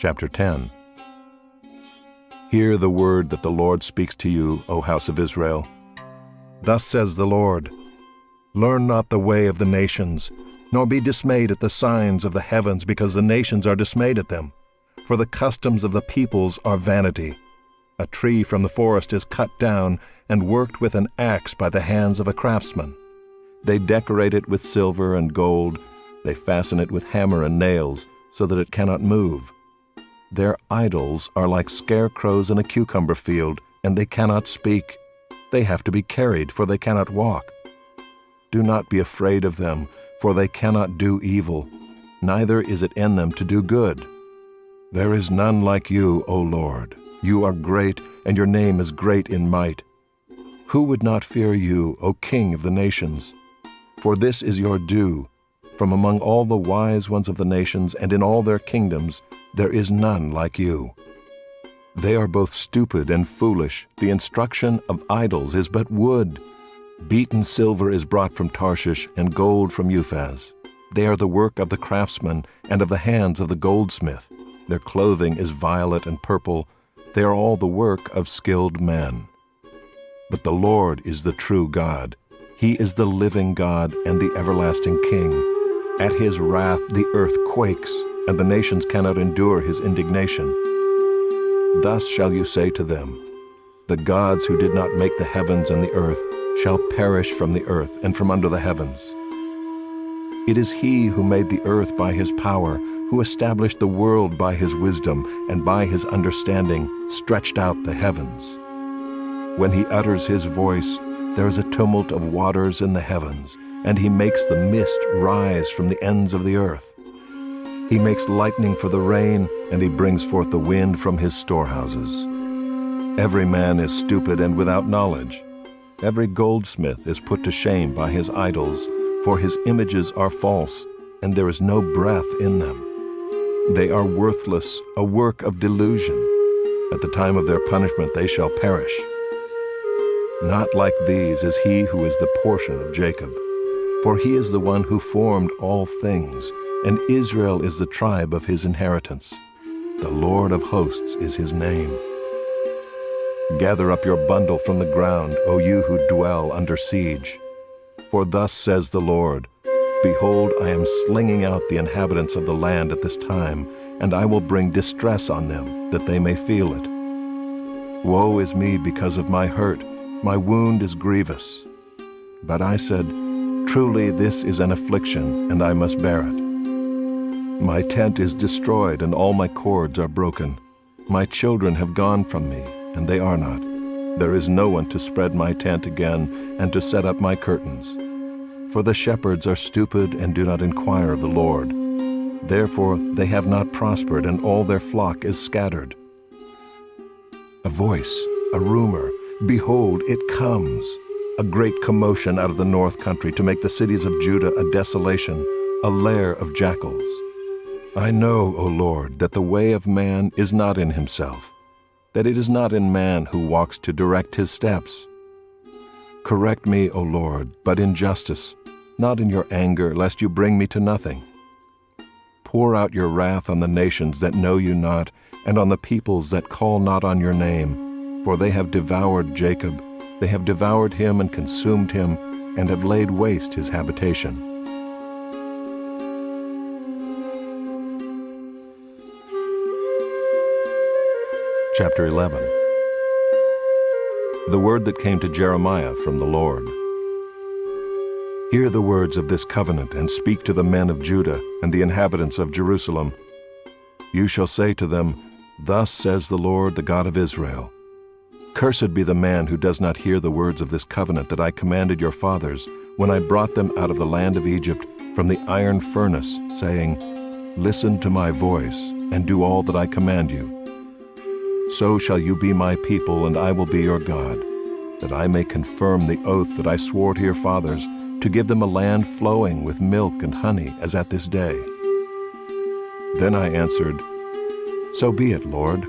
Chapter 10. Hear the word that the Lord speaks to you, O house of Israel. Thus says the Lord, Learn not the way of the nations, nor be dismayed at the signs of the heavens, because the nations are dismayed at them. For the customs of the peoples are vanity. A tree from the forest is cut down and worked with an axe by the hands of a craftsman. They decorate it with silver and gold. They fasten it with hammer and nails, so that it cannot move. Their idols are like scarecrows in a cucumber field, and they cannot speak. They have to be carried, for they cannot walk. Do not be afraid of them, for they cannot do evil, neither is it in them to do good. There is none like you, O Lord. You are great, and your name is great in might. Who would not fear you, O King of the nations? For this is your due. From among all the wise ones of the nations and in all their kingdoms, there is none like you. They are both stupid and foolish. The instruction of idols is but wood. Beaten silver is brought from Tarshish, and gold from Uphaz. They are the work of the craftsman and of the hands of the goldsmith. Their clothing is violet and purple. They are all the work of skilled men. But the Lord is the true God. He is the living God and the everlasting King. At his wrath the earth quakes, and the nations cannot endure his indignation. Thus shall you say to them, The gods who did not make the heavens and the earth shall perish from the earth and from under the heavens. It is he who made the earth by his power, who established the world by his wisdom, and by his understanding stretched out the heavens. When he utters his voice, there is a tumult of waters in the heavens, and he makes the mist rise from the ends of the earth. He makes lightning for the rain, and he brings forth the wind from his storehouses. Every man is stupid and without knowledge. Every goldsmith is put to shame by his idols, for his images are false, and there is no breath in them. They are worthless, a work of delusion. At the time of their punishment they shall perish. Not like these is he who is the portion of Jacob. For he is the one who formed all things, and Israel is the tribe of his inheritance. The Lord of hosts is his name. Gather up your bundle from the ground, O you who dwell under siege. For thus says the Lord, Behold, I am slinging out the inhabitants of the land at this time, and I will bring distress on them, that they may feel it. Woe is me because of my hurt, my wound is grievous. But I said, Truly this is an affliction, and I must bear it. My tent is destroyed, and all my cords are broken. My children have gone from me, and they are not. There is no one to spread my tent again, and to set up my curtains. For the shepherds are stupid and do not inquire of the Lord. Therefore they have not prospered, and all their flock is scattered. A voice, a rumor, behold, it comes. A great commotion out of the north country to make the cities of Judah a desolation, a lair of jackals. I know, O Lord, that the way of man is not in himself, that it is not in man who walks to direct his steps. Correct me, O Lord, but in justice, not in your anger, lest you bring me to nothing. Pour out your wrath on the nations that know you not, and on the peoples that call not on your name, for they have devoured Jacob. They have devoured him and consumed him, and have laid waste his habitation. Chapter 11. The word that came to Jeremiah from the Lord. Hear the words of this covenant, and speak to the men of Judah and the inhabitants of Jerusalem. You shall say to them, Thus says the Lord, the God of Israel, Cursed be the man who does not hear the words of this covenant that I commanded your fathers when I brought them out of the land of Egypt from the iron furnace, saying, Listen to my voice, and do all that I command you. So shall you be my people, and I will be your God, that I may confirm the oath that I swore to your fathers, to give them a land flowing with milk and honey, as at this day. Then I answered, So be it, Lord.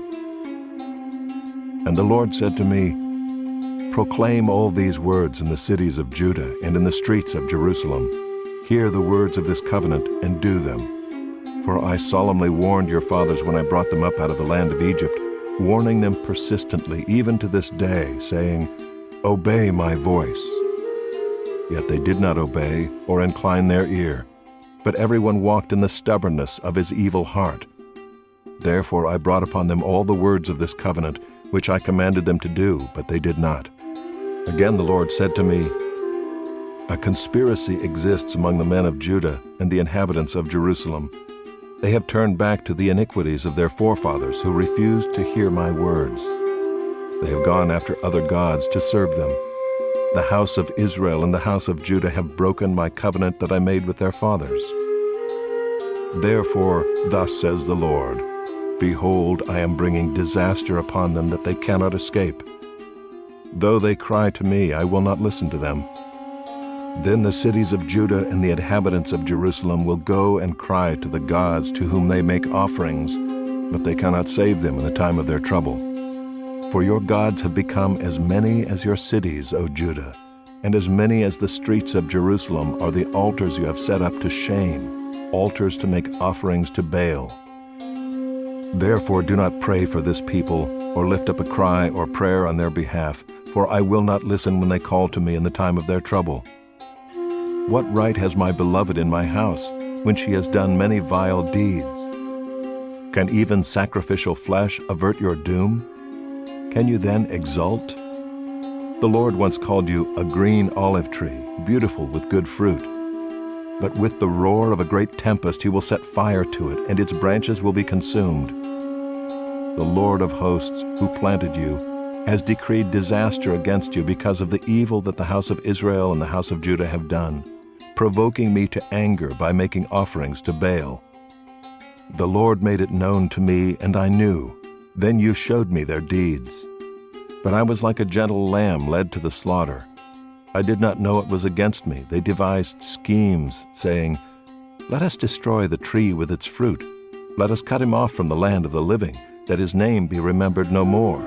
And the Lord said to me, Proclaim all these words in the cities of Judah and in the streets of Jerusalem. Hear the words of this covenant and do them. For I solemnly warned your fathers when I brought them up out of the land of Egypt, warning them persistently, even to this day, saying, Obey my voice. Yet they did not obey or incline their ear, but everyone walked in the stubbornness of his evil heart. Therefore I brought upon them all the words of this covenant, which I commanded them to do, but they did not. Again the Lord said to me, A conspiracy exists among the men of Judah and the inhabitants of Jerusalem. They have turned back to the iniquities of their forefathers who refused to hear my words. They have gone after other gods to serve them. The house of Israel and the house of Judah have broken my covenant that I made with their fathers. Therefore, thus says the Lord, Behold, I am bringing disaster upon them that they cannot escape. Though they cry to me, I will not listen to them. Then the cities of Judah and the inhabitants of Jerusalem will go and cry to the gods to whom they make offerings, but they cannot save them in the time of their trouble. For your gods have become as many as your cities, O Judah, and as many as the streets of Jerusalem are the altars you have set up to shame, altars to make offerings to Baal. Therefore do not pray for this people, or lift up a cry or prayer on their behalf, for I will not listen when they call to me in the time of their trouble. What right has my beloved in my house, when she has done many vile deeds? Can even sacrificial flesh avert your doom? Can you then exult? The Lord once called you a green olive tree, beautiful with good fruit. But with the roar of a great tempest he will set fire to it, and its branches will be consumed. The Lord of hosts, who planted you, has decreed disaster against you because of the evil that the house of Israel and the house of Judah have done, provoking me to anger by making offerings to Baal. The Lord made it known to me, and I knew. Then you showed me their deeds. But I was like a gentle lamb led to the slaughter. I did not know it was against me. They devised schemes, saying, Let us destroy the tree with its fruit. Let us cut him off from the land of the living, that his name be remembered no more.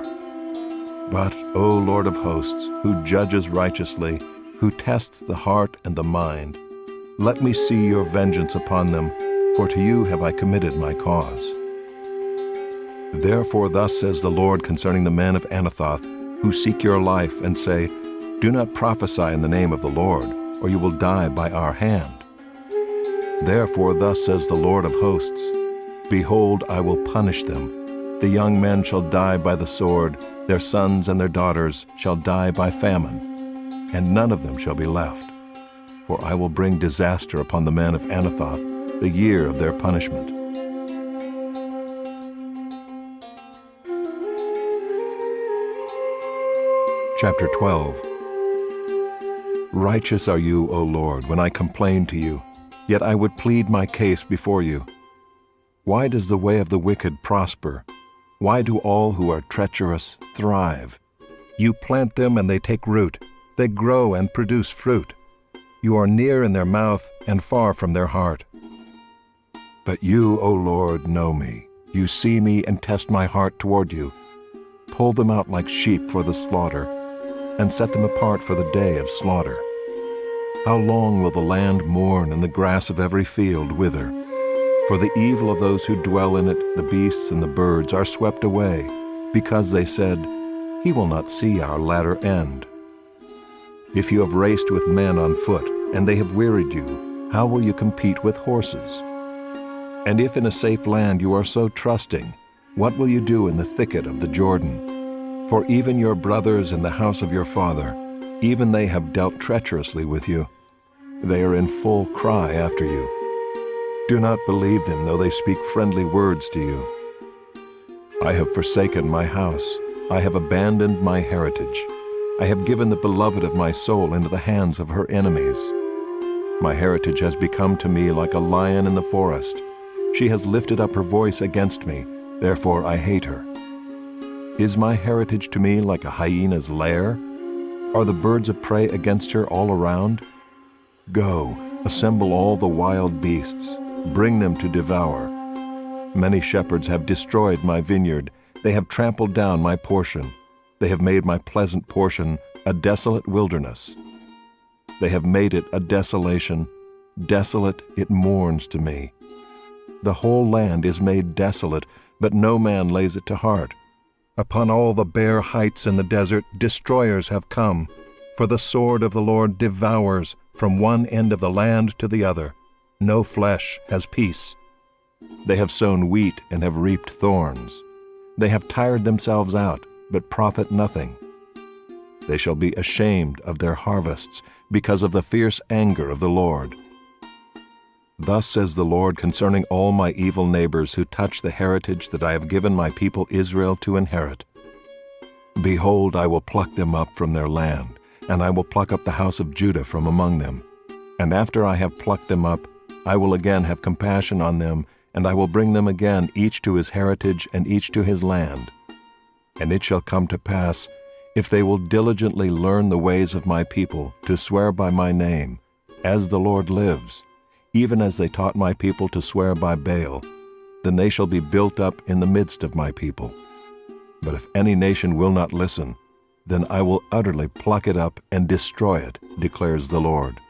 But, O Lord of hosts, who judges righteously, who tests the heart and the mind, let me see your vengeance upon them, for to you have I committed my cause. Therefore thus says the Lord concerning the men of Anathoth, who seek your life and say, Do not prophesy in the name of the Lord, or you will die by our hand. Therefore thus says the Lord of hosts, Behold, I will punish them. The young men shall die by the sword, their sons and their daughters shall die by famine, and none of them shall be left. For I will bring disaster upon the men of Anathoth, the year of their punishment. Chapter 12. Righteous are you, O Lord, when I complain to you, yet I would plead my case before you. Why does the way of the wicked prosper? Why do all who are treacherous thrive? You plant them and they take root. They grow and produce fruit. You are near in their mouth and far from their heart. But you, O Lord, know me. You see me and test my heart toward you. Pull them out like sheep for the slaughter, and set them apart for the day of slaughter. How long will the land mourn and the grass of every field wither? For the evil of those who dwell in it, the beasts and the birds, are swept away, because they said, He will not see our latter end. If you have raced with men on foot, and they have wearied you, how will you compete with horses? And if in a safe land you are so trusting, what will you do in the thicket of the Jordan? For even your brothers in the house of your father, even they have dealt treacherously with you. They are in full cry after you. Do not believe them, though they speak friendly words to you. I have forsaken my house. I have abandoned my heritage. I have given the beloved of my soul into the hands of her enemies. My heritage has become to me like a lion in the forest. She has lifted up her voice against me, therefore I hate her. Is my heritage to me like a hyena's lair? Are the birds of prey against her all around? Go, assemble all the wild beasts, bring them to devour. Many shepherds have destroyed my vineyard. They have trampled down my portion. They have made my pleasant portion a desolate wilderness. They have made it a desolation. Desolate it mourns to me. The whole land is made desolate, but no man lays it to heart. Upon all the bare heights in the desert destroyers have come, for the sword of the Lord devours from one end of the land to the other. No flesh has peace. They have sown wheat and have reaped thorns. They have tired themselves out, but profit nothing. They shall be ashamed of their harvests because of the fierce anger of the Lord. Thus says the Lord concerning all my evil neighbors who touch the heritage that I have given my people Israel to inherit. Behold, I will pluck them up from their land, and I will pluck up the house of Judah from among them. And after I have plucked them up, I will again have compassion on them, and I will bring them again each to his heritage and each to his land. And it shall come to pass, if they will diligently learn the ways of my people, to swear by my name, as the Lord lives, even as they taught my people to swear by Baal, then they shall be built up in the midst of my people. But if any nation will not listen, then I will utterly pluck it up and destroy it, declares the Lord.